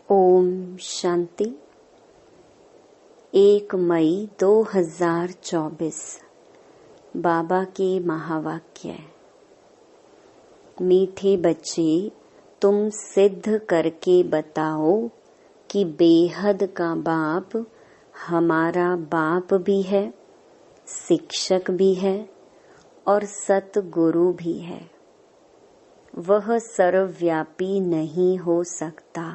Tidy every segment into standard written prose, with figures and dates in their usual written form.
ओम शांति। 1 मई 2024 बाबा के महावाक्य। मीठे बच्चे, तुम सिद्ध करके बताओ कि बेहद का बाप हमारा बाप भी है, शिक्षक भी है और सतगुरु भी है। वह सर्वव्यापी नहीं हो सकता।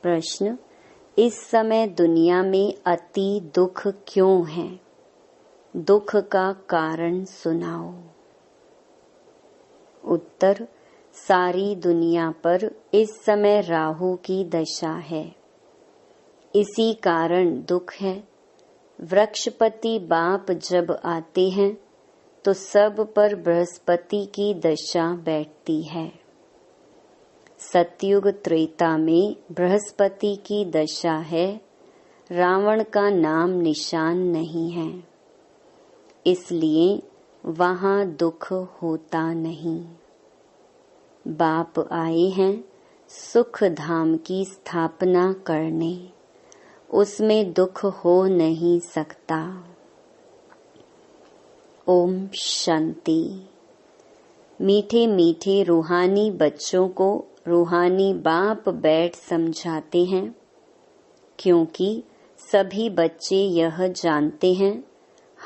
प्रश्न: इस समय दुनिया में अति दुख क्यों है? दुख का कारण सुनाओ। उत्तर: सारी दुनिया पर इस समय राहु की दशा है, इसी कारण दुख है। वृक्षपति बाप जब आते हैं तो सब पर बृहस्पति की दशा बैठती है। सतयुग त्रेता में बृहस्पति की दशा है, रावण का नाम निशान नहीं है, इसलिए वहाँ दुख होता नहीं। बाप आए हैं सुख धाम की स्थापना करने, उसमें दुख हो नहीं सकता। ओम शांति। मीठे मीठे रूहानी बच्चों को रूहानी बाप बैठ समझाते हैं, क्योंकि सभी बच्चे यह जानते हैं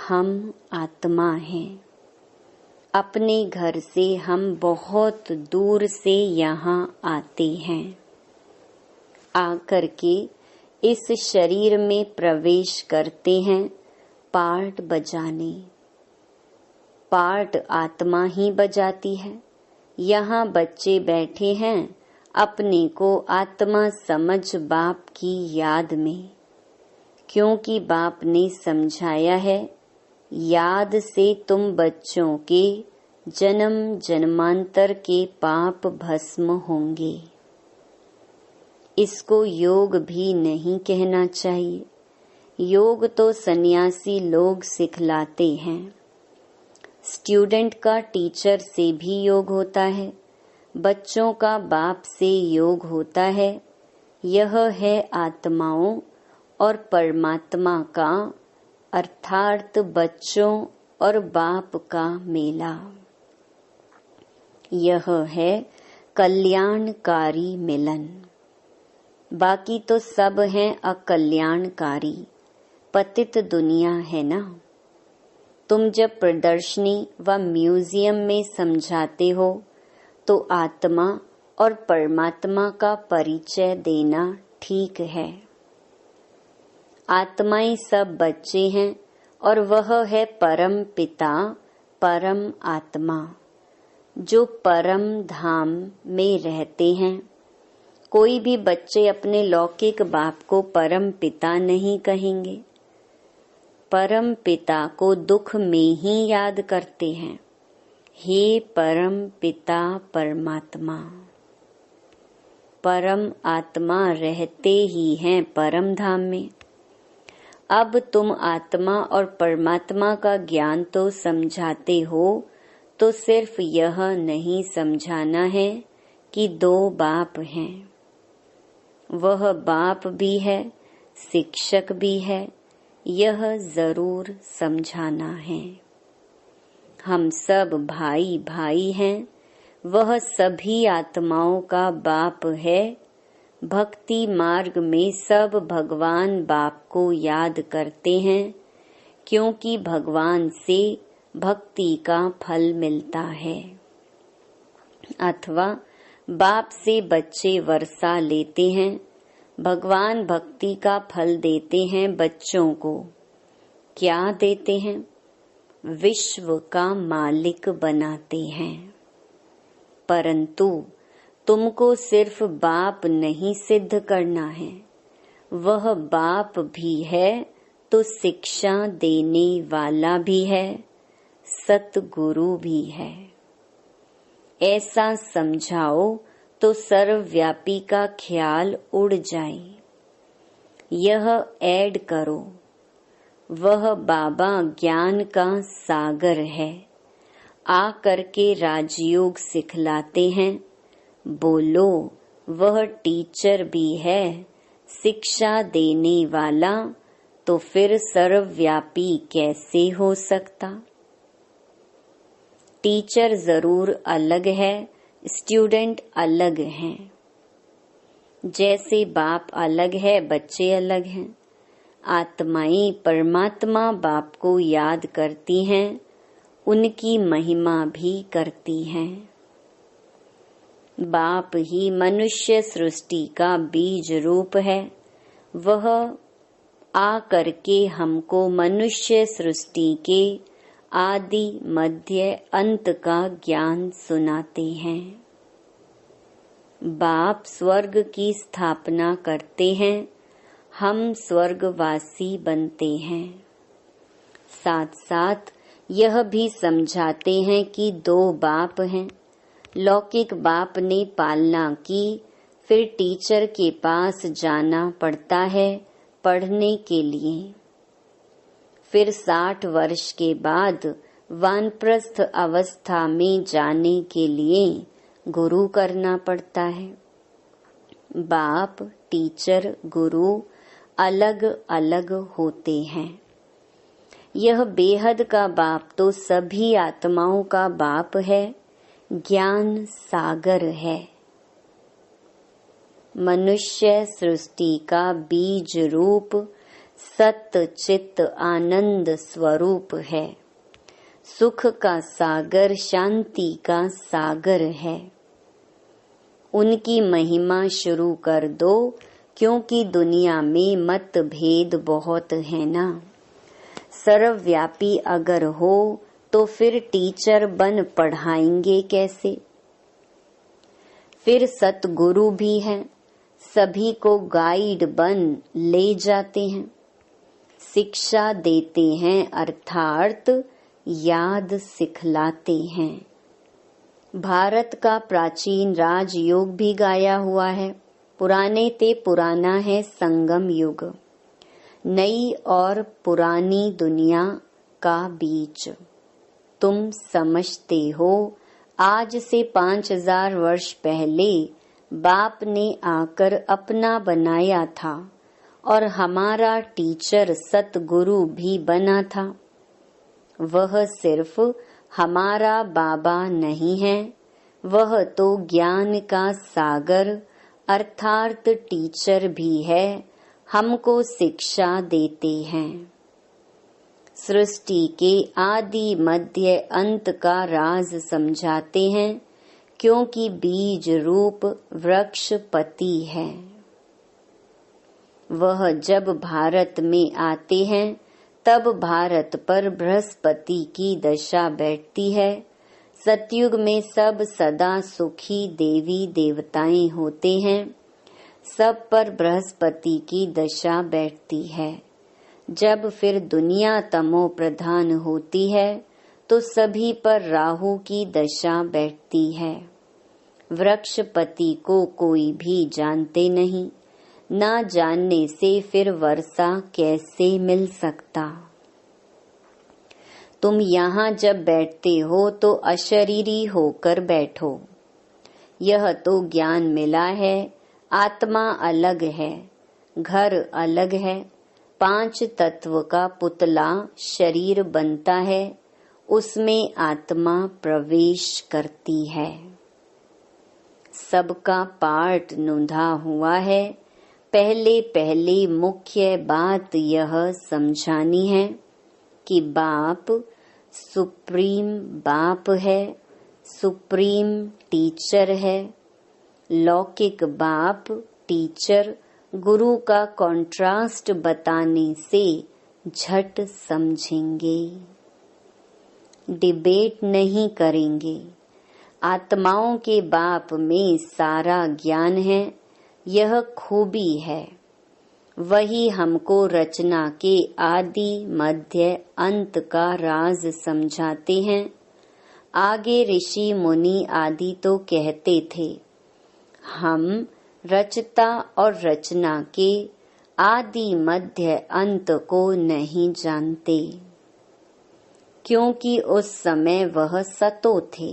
हम आत्मा हैं। अपने घर से हम बहुत दूर से यहाँ आते हैं। आकर के इस शरीर में प्रवेश करते हैं पार्ट बजाने। पार्ट आत्मा ही बजाती है। यहाँ बच्चे बैठे हैं अपने को आत्मा समझ बाप की याद में, क्योंकि बाप ने समझाया है याद से तुम बच्चों के जन्म जन्मांतर के पाप भस्म होंगे। इसको योग भी नहीं कहना चाहिए, योग तो सन्यासी लोग सिखलाते हैं। स्टूडेंट का टीचर से भी योग होता है, बच्चों का बाप से योग होता है। यह है आत्माओं और परमात्मा का अर्थात बच्चों और बाप का मेला। यह है कल्याणकारी मिलन। बाकी तो सब हैं अकल्याणकारी। पतित दुनिया है ना। तुम जब प्रदर्शनी व म्यूजियम में समझाते हो तो आत्मा और परमात्मा का परिचय देना ठीक है। आत्माएं सब बच्चे हैं और वह है परम पिता परम आत्मा, जो परम धाम में रहते हैं। कोई भी बच्चे अपने लौकिक बाप को परम पिता नहीं कहेंगे। परम पिता को दुख में ही याद करते हैं, हे परम पिता परमात्मा। परम आत्मा रहते ही हैं परम धाम में। अब तुम आत्मा और परमात्मा का ज्ञान तो समझाते हो, तो सिर्फ यह नहीं समझाना है कि 2 बाप हैं। वह बाप भी है, शिक्षक भी है, यह जरूर समझाना है। हम सब भाई भाई हैं, वह सभी आत्माओं का बाप है। भक्ति मार्ग में सब भगवान बाप को याद करते हैं, क्योंकि भगवान से भक्ति का फल मिलता है। अथवा बाप से बच्चे वर्षा लेते हैं, भगवान भक्ति का फल देते हैं बच्चों को। क्या देते हैं? विश्व का मालिक बनाते हैं। परंतु तुमको सिर्फ बाप नहीं सिद्ध करना है, वह बाप भी है तो शिक्षा देने वाला भी है, सतगुरु भी है। ऐसा समझाओ तो सर्वव्यापी का ख्याल उड़ जाए। यह ऐड करो, वह बाबा ज्ञान का सागर है। आ करके राजयोग सिखलाते हैं। बोलो वह टीचर भी है, शिक्षा देने वाला, तो फिर सर्वव्यापी कैसे हो सकता? टीचर जरूर अलग है, स्टूडेंट अलग हैं। जैसे बाप अलग है, बच्चे अलग हैं। आत्माएं परमात्मा बाप को याद करती हैं, उनकी महिमा भी करती हैं। बाप ही मनुष्य सृष्टि का बीज रूप है। वह आ करके हमको मनुष्य सृष्टि के आदि मध्य अंत का ज्ञान सुनाते हैं। बाप स्वर्ग की स्थापना करते हैं, हम स्वर्गवासी बनते हैं। साथ साथ यह भी समझाते हैं कि दो बाप हैं। लौकिक बाप ने पालना की, फिर टीचर के पास जाना पड़ता है पढ़ने के लिए। फिर 60 वर्ष के बाद वानप्रस्थ अवस्था में जाने के लिए गुरु करना पड़ता है। बाप, टीचर, गुरु अलग अलग होते हैं। यह बेहद का बाप तो सभी आत्माओं का बाप है, ज्ञान सागर है। मनुष्य सृष्टि का बीज रूप सत चित आनंद स्वरूप है। सुख का सागर, शांति का सागर है। उनकी महिमा शुरू कर दो, क्योंकि दुनिया में मतभेद बहुत है ना। सर्वव्यापी अगर हो तो फिर टीचर बन पढ़ाएंगे कैसे? फिर सतगुरु भी हैं, सभी को गाइड बन ले जाते हैं, शिक्षा देते हैं, अर्थात याद सिखलाते हैं। भारत का प्राचीन राजयोग भी गाया हुआ है। पुराने ते पुराना है संगम युग, नई और पुरानी दुनिया का बीच। तुम समझते हो, आज से 5000 वर्ष पहले बाप ने आकर अपना बनाया था और हमारा टीचर सतगुरु भी बना था। वह सिर्फ हमारा बाबा नहीं है, वह तो ज्ञान का सागर अर्थात टीचर भी है, हमको शिक्षा देते हैं। सृष्टि के आदि मध्य अंत का राज समझाते हैं, क्योंकि बीज रूप वृक्षपति है। वह जब भारत में आते हैं तब भारत पर बृहस्पति की दशा बैठती है। सतयुग में सब सदा सुखी देवी देवताएं होते हैं, सब पर बृहस्पति की दशा बैठती है। जब फिर दुनिया तमो प्रधान होती है तो सभी पर राहु की दशा बैठती है। वृक्षपति को कोई भी जानते नहीं, ना जानने से फिर वर्षा कैसे मिल सकता? तुम यहाँ जब बैठते हो तो अशरीरी होकर बैठो। यह तो ज्ञान मिला है, आत्मा अलग है, घर अलग है। 5 तत्व का पुतला शरीर बनता है, उसमें आत्मा प्रवेश करती है। सबका पार्ट नुधा हुआ है। पहले पहले मुख्य बात यह समझानी है कि बाप सुप्रीम बाप है, सुप्रीम टीचर है। लौकिक बाप टीचर गुरु का कॉन्ट्रास्ट बताने से झट समझेंगे, डिबेट नहीं करेंगे। आत्माओं के बाप में सारा ज्ञान है, यह खूबी है। वही हमको रचना के आदि मध्य अंत का राज समझाते हैं। आगे ऋषि मुनि आदि तो कहते थे, हम रचता और रचना के आदि मध्य अंत को नहीं जानते, क्योंकि उस समय वह सतो थे।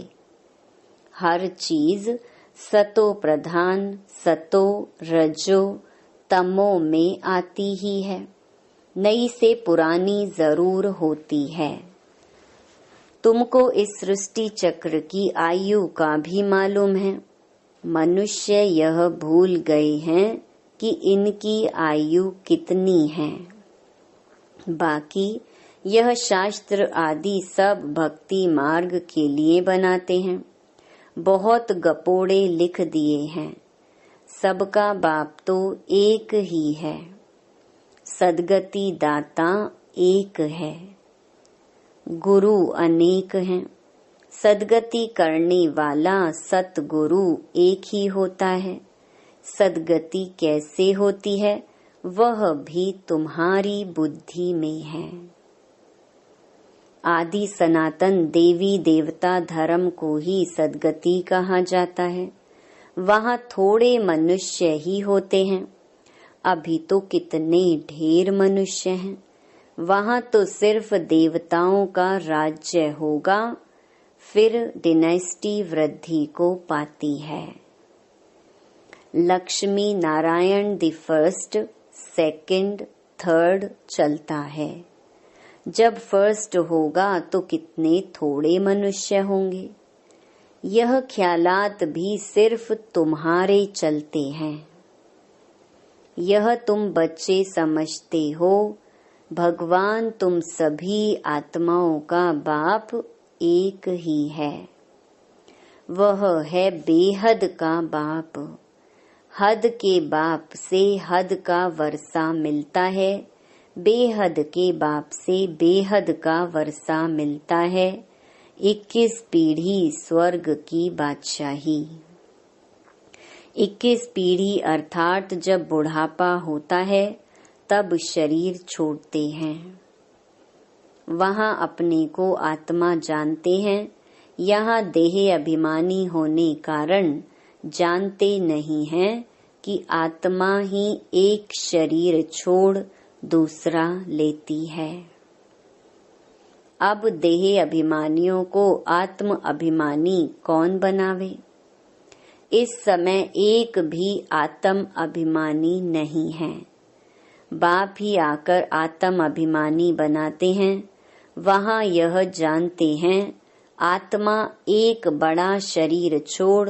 हर चीज सतो प्रधान, सतो रजो तमो में आती ही है। नई से पुरानी जरूर होती है। तुमको इस सृष्टि चक्र की आयु का भी मालूम है। मनुष्य यह भूल गए हैं कि इनकी आयु कितनी है। बाकी यह शास्त्र आदि सब भक्ति मार्ग के लिए बनाते हैं। बहुत गपोड़े लिख दिए हैं। सबका बाप तो एक ही है। सद्गति दाता एक है। गुरु अनेक हैं। सद्गति करने वाला सतगुरु एक ही होता है। सद्गति कैसे होती है वह भी तुम्हारी बुद्धि में है। आदि सनातन देवी देवता धर्म को ही सद्गति कहा जाता है। वहाँ थोड़े मनुष्य ही होते हैं। अभी तो कितने ढेर मनुष्य हैं। वहाँ तो सिर्फ देवताओं का राज्य होगा। फिर डिनेस्टी वृद्धि को पाती है। Lakshmi Narayan the first, second, third चलता है। जब फर्स्ट होगा तो कितने थोड़े मनुष्य होंगे। यह ख्यालात भी सिर्फ तुम्हारे चलते हैं। यह तुम बच्चे समझते हो। भगवान तुम सभी आत्माओं का बाप एक ही है। वह है बेहद का बाप। हद के बाप से हद का वर्षा मिलता है। बेहद के बाप से बेहद का वर्षा मिलता है। 21 पीढ़ी स्वर्ग की बादशाही। 21 पीढ़ी अर्थात जब बुढ़ापा होता है तब शरीर छोड़ते हैं। वहाँ अपने को आत्मा जानते हैं। यहाँ देह अभिमानी होने कारण जानते नहीं हैं कि आत्मा ही एक शरीर छोड़ दूसरा लेती है। अब देह अभिमानियों को आत्म अभिमानी कौन बनावे। इस समय एक भी आत्म अभिमानी नहीं है। बाप ही आकर आत्म अभिमानी बनाते हैं। वहाँ यह जानते हैं आत्मा एक बड़ा शरीर छोड़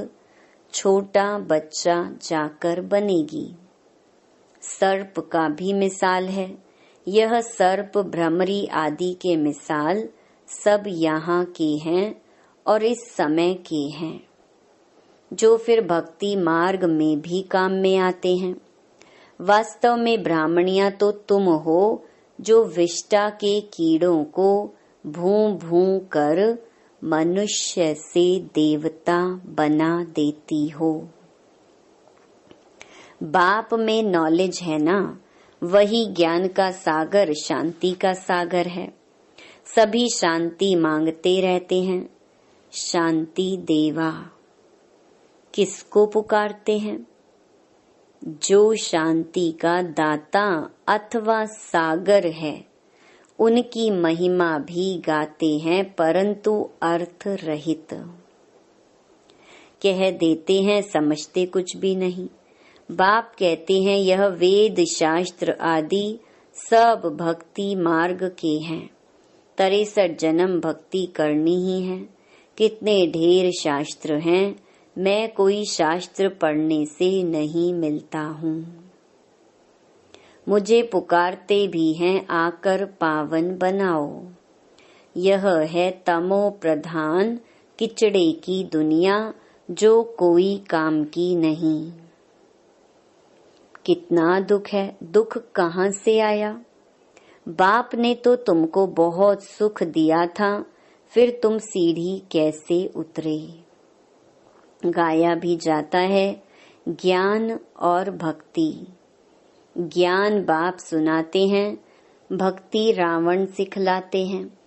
छोटा बच्चा जाकर बनेगी। सर्प का भी मिसाल है। यह सर्प भ्रमरी आदि के मिसाल सब यहाँ के हैं और इस समय के हैं, जो फिर भक्ति मार्ग में भी काम में आते हैं। वास्तव में ब्राह्मणियां तो तुम हो जो विष्टा के कीड़ों को भूं भूं कर मनुष्य से देवता बना देती हो। बाप में नॉलेज है ना, वही ज्ञान का सागर शांति का सागर है। सभी शांति मांगते रहते हैं। शांति देवा किसको पुकारते हैं? जो शांति का दाता अथवा सागर है, उनकी महिमा भी गाते हैं, परंतु अर्थ रहित कह देते हैं, समझते कुछ भी नहीं। बाप कहते हैं यह वेद शास्त्र आदि सब भक्ति मार्ग के हैं। 63 जन्म भक्ति करनी ही है। कितने ढेर शास्त्र हैं, मैं कोई शास्त्र पढ़ने से नहीं मिलता हूँ। मुझे पुकारते भी हैं आकर पावन बनाओ। यह है तमो प्रधान किचड़े की दुनिया, जो कोई काम की नहीं। कितना दुख है, दुख कहाँ से आया? बाप ने तो तुमको बहुत सुख दिया था, फिर तुम सीढ़ी कैसे उतरे? गाया भी जाता है ज्ञान और भक्ति। ज्ञान बाप सुनाते हैं, भक्ति रावण सिखलाते हैं।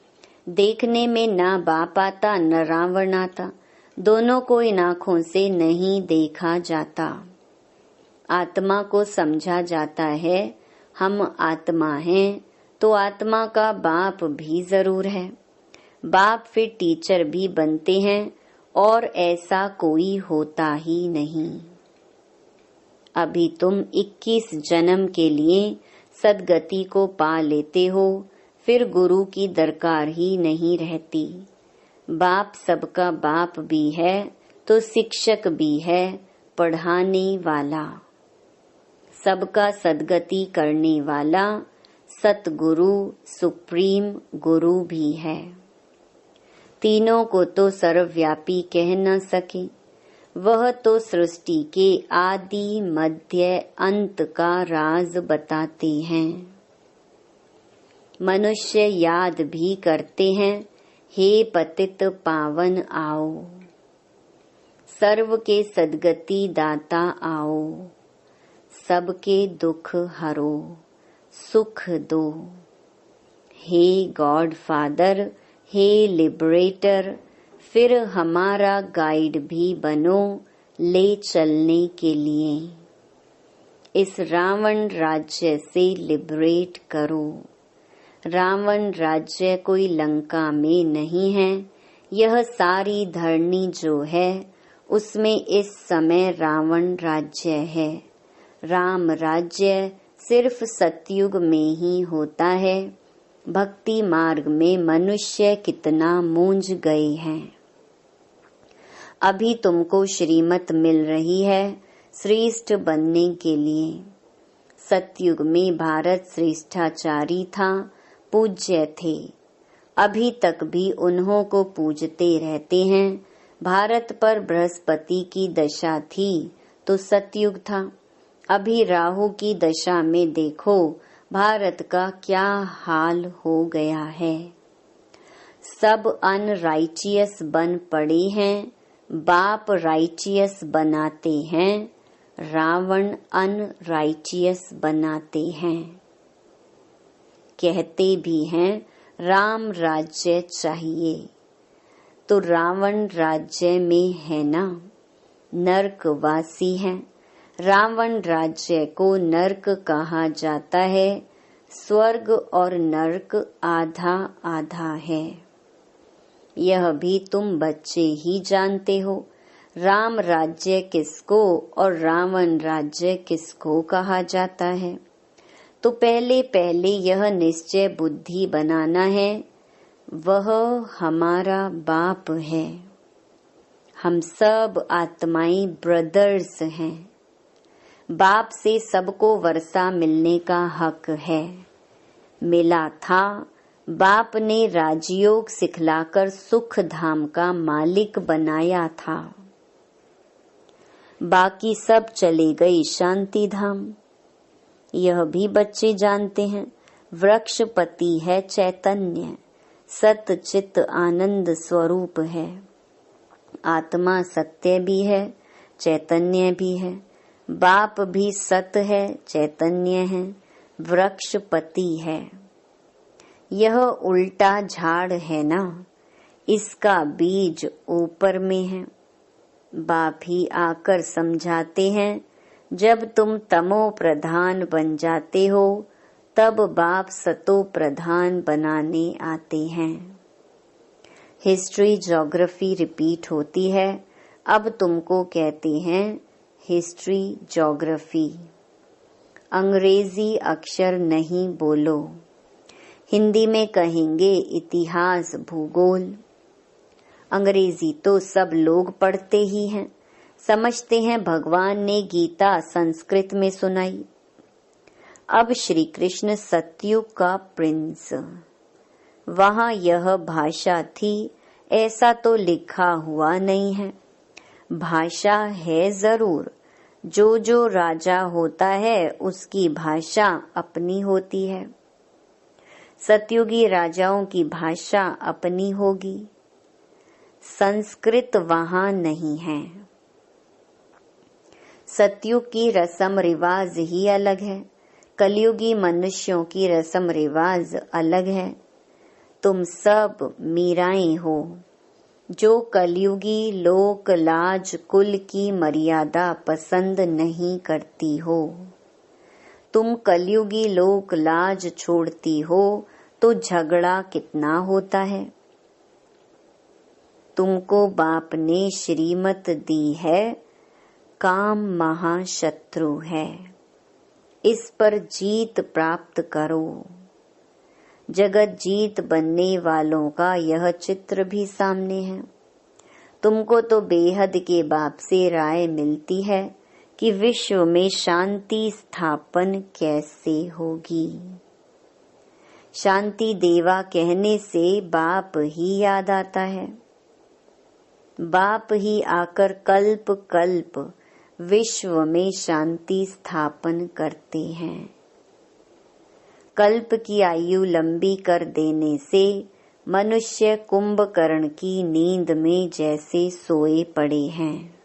देखने में ना बाप आता न रावण आता, दोनों को इन आँखों से नहीं देखा जाता। आत्मा को समझा जाता है हम आत्मा हैं, तो आत्मा का बाप भी जरूर है। बाप फिर टीचर भी बनते हैं और ऐसा कोई होता ही नहीं। अभी तुम 21 जन्म के लिए सद्गति को पा लेते हो, फिर गुरु की दरकार ही नहीं रहती। बाप सबका बाप भी है तो शिक्षक भी है, पढ़ाने वाला। सबका सद्गति करने वाला सतगुरु सुप्रीम गुरु भी है। तीनों को तो सर्वव्यापी कह न सके, वह तो सृष्टि के आदि मध्य अंत का राज बताते हैं। मनुष्य याद भी करते हैं, हे पतित पावन आओ, सर्व के सद्गति दाता आओ, सबके दुख हरो, सुख दो। हे गॉड फादर, हे लिबरेटर, फिर हमारा गाइड भी बनो ले चलने के लिए। इस रावण राज्य से लिबरेट करो। रावण राज्य कोई लंका में नहीं है, यह सारी धरनी जो है उसमें इस समय रावण राज्य है। राम राज्य सिर्फ सतयुग में ही होता है। भक्ति मार्ग में मनुष्य कितना मूंझ गए हैं। अभी तुमको श्रीमत मिल रही है श्रेष्ठ बनने के लिए। सतयुग में भारत श्रेष्ठाचारी था, पूज्य थे। अभी तक भी उन्हों को पूजते रहते हैं। भारत पर बृहस्पति की दशा थी तो सतयुग था। अभी राहु की दशा में देखो भारत का क्या हाल हो गया है। सब अनराइचियस बन पड़े हैं, बाप राइचियस बनाते हैं, रावण अनराइचियस बनाते हैं। कहते भी हैं राम राज्य चाहिए, तो रावण राज्य में है ना, नरकवासी है। रावण राज्य को नरक कहा जाता है। स्वर्ग और नरक आधा आधा है। यह भी तुम बच्चे ही जानते हो। राम राज्य किसको और रावण राज्य किसको कहा जाता है। तो पहले पहले यह निश्चय बुद्धि बनाना है, वह हमारा बाप है। हम सब आत्माएं ब्रदर्स हैं। बाप से सबको वर्षा मिलने का हक है। मिला था। बाप ने राजयोग सिखलाकर सुख धाम का मालिक बनाया था। बाकी सब चले गए शांति धाम। यह भी बच्चे जानते हैं। वृक्षपति है चैतन्य, सत चित आनंद स्वरूप है। आत्मा सत्य भी है, चैतन्य भी है। बाप भी सत है, चैतन्य है, वृक्षपति है। यह उल्टा झाड़ है ना, इसका बीज ऊपर में है। बाप ही आकर समझाते हैं, जब तुम तमो प्रधान बन जाते हो तब बाप सतो प्रधान बनाने आते हैं। हिस्ट्री ज्योग्राफी रिपीट होती है। अब तुमको कहते हैं हिस्ट्री ज्योग्राफी। अंग्रेजी अक्षर नहीं बोलो। हिंदी में कहेंगे इतिहास भूगोल। अंग्रेजी तो सब लोग पढ़ते ही हैं। समझते हैं भगवान ने गीता संस्कृत में सुनाई। अब श्री कृष्ण सतयुग का प्रिंस, वहां यह भाषा थी ऐसा तो लिखा हुआ नहीं है। भाषा है जरूर। जो जो राजा होता है उसकी भाषा अपनी होती है। सतयुगी राजाओं की भाषा अपनी होगी। संस्कृत वहां नहीं है। सतयुग की रस्म रिवाज ही अलग है। कलयुगी मनुष्यों की रस्म रिवाज अलग है। तुम सब मीराएं हो जो कलयुगी लोक लाज कुल की मर्यादा पसंद नहीं करती हो। तुम कलयुगी लोक लाज छोड़ती हो तो झगड़ा कितना होता है। तुमको बाप ने श्रीमत दी है, काम महाशत्रु है, इस पर जीत प्राप्त करो। जगत जीत बनने वालों का यह चित्र भी सामने है। तुमको तो बेहद के बाप से राय मिलती है कि विश्व में शांति स्थापन कैसे होगी। शांति देवा कहने से बाप ही याद आता है। बाप ही आकर कल्प कल्प विश्व में शांति स्थापन करते हैं। कल्प की आयु लंबी कर देने से मनुष्य कुंभकर्ण की नींद में जैसे सोए पड़े हैं।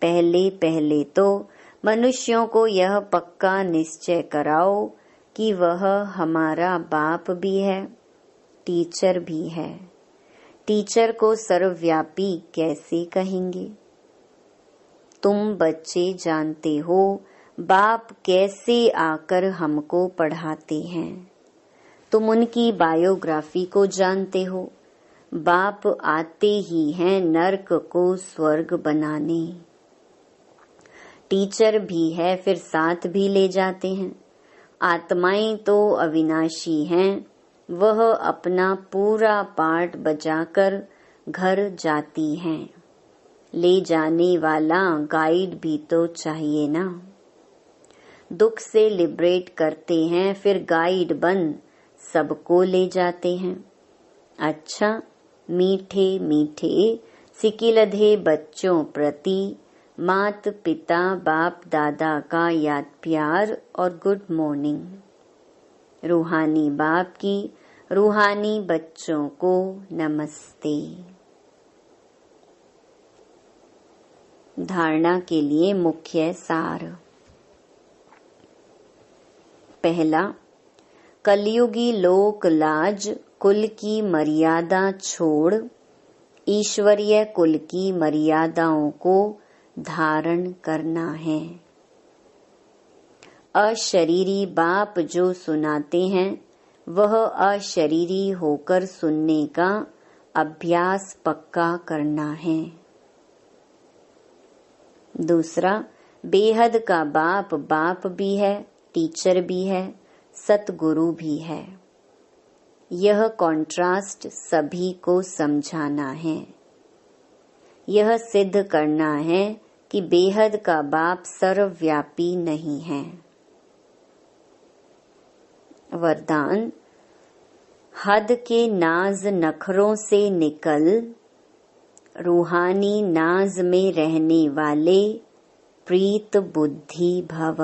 पहले पहले तो मनुष्यों को यह पक्का निश्चय कराओ कि वह हमारा बाप भी है, टीचर भी है। टीचर को सर्वव्यापी कैसे कहेंगे? तुम बच्चे जानते हो बाप कैसे आकर हमको पढ़ाते हैं। तुम उनकी बायोग्राफी को जानते हो। बाप आते ही हैं नर्क को स्वर्ग बनाने। टीचर भी है, फिर साथ भी ले जाते हैं। आत्माएं तो अविनाशी हैं, वह अपना पूरा पार्ट बजाकर घर जाती हैं। ले जाने वाला गाइड भी तो चाहिए ना। दुख से लिबरेट करते हैं, फिर गाइड बन सबको ले जाते हैं। अच्छा, मीठे मीठे सिकिलधे बच्चों प्रति मात पिता बाप दादा का याद प्यार और गुड मॉर्निंग। रूहानी बाप की रूहानी बच्चों को नमस्ते। धारणा के लिए मुख्य सार। पहला, कलयुगी लोक लाज कुल की मर्यादा छोड़ ईश्वरीय कुल की मर्यादाओं को धारण करना है। अशरीरी बाप जो सुनाते हैं वह अशरीरी होकर सुनने का अभ्यास पक्का करना है। दूसरा, बेहद का बाप बाप भी है, टीचर भी है, सतगुरु भी है। यह कॉन्ट्रास्ट सभी को समझाना है। यह सिद्ध करना है कि बेहद का बाप सर्वव्यापी नहीं है। वरदान, हद के नाज नखरों से निकल रूहानी नाज में रहने वाले प्रीत बुद्धि भव।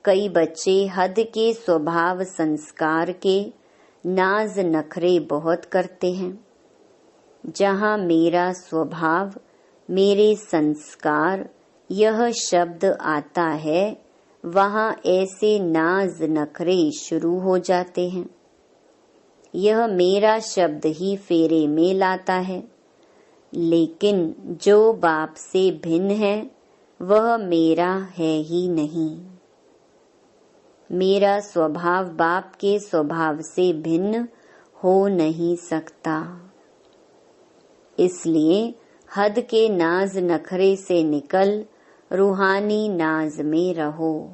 कई बच्चे हद के स्वभाव संस्कार के नाज नखरे बहुत करते हैं। जहाँ मेरा स्वभाव, मेरे संस्कार यह शब्द आता है, वहाँ ऐसे नाज नखरे शुरू हो जाते हैं। यह मेरा शब्द ही फेरे में लाता है। लेकिन जो बाप से भिन्न है वह मेरा है ही नहीं। मेरा स्वभाव बाप के स्वभाव से भिन्न हो नहीं सकता। इसलिए हद के नाज नखरे से निकल रूहानी नाज में रहो।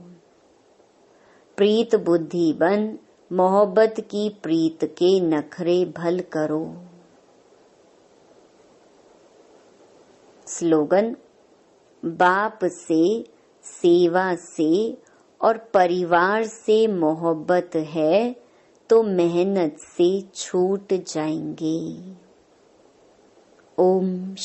प्रीत बुद्धि बन मोहब्बत की प्रीत के नखरे भल करो। स्लोगन, बाप से, सेवा से और परिवार से मोहब्बत है तो मेहनत से छूट जाएंगे। ओम